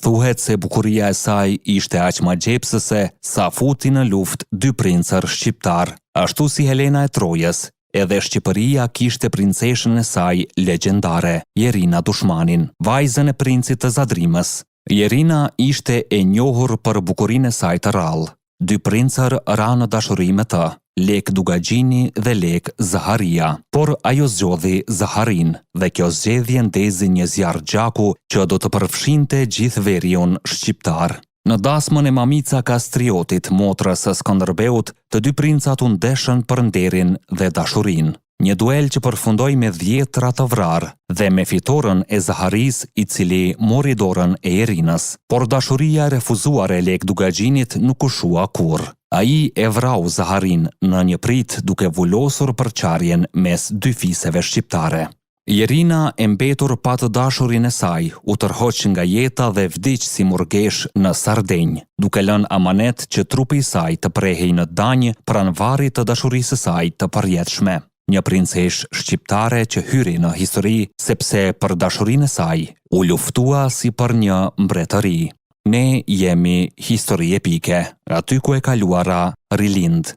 Thuhet se bukuria e saj ishte aq magjepsëse sa futi në luftë 2 princër shqiptar. Ashtu si Helena e Trojës, edhe Shqipëria kishte princeshën e saj legjendare, Jerina Dushmanin, vajzën e princit të Zadrimës. Jerina ishte e njohur për bukurinë e saj të rrallë. 2 princër ranë në dashuri me të, Lek Dugagjini dhe Lek Zaharia, por ajo zgjodhi Zaharin dhe kjo zgjedhje ndezi një zjarr gjaku që do të përfshinte gjithë veriun shqiptar. Në dasmën e Mamica Kastriotit, motrës së Skënderbeut, të 2 princat u ndeshën për nderin dhe dashurinë. Një duel që përfundoi me 10 të vrarë dhe me fitoren e Zaharis, i cili mori dorën e Jerinës, por dashuria e refuzuar e Lek Dugagjinit nuk u shua kurrë. Ai e vrau Zaharin në një prit duke vullosur përçarjen mes 2 fiseve shqiptare. Jerina, e mbetur pa të dashurin e saj, u tërhoq nga jeta dhe vdiq si murgesh në Sardenjë, duke lënë amanet që trupi i saj të prehej në danjë pranë varrit të dashurisë së saj të përjetshme. Një princesh shqiptare që hyri në histori sepse për dashurinë e saj u luftua si për një mbretëri. Ne jemi histori epike, aty ku e kaluara rilind.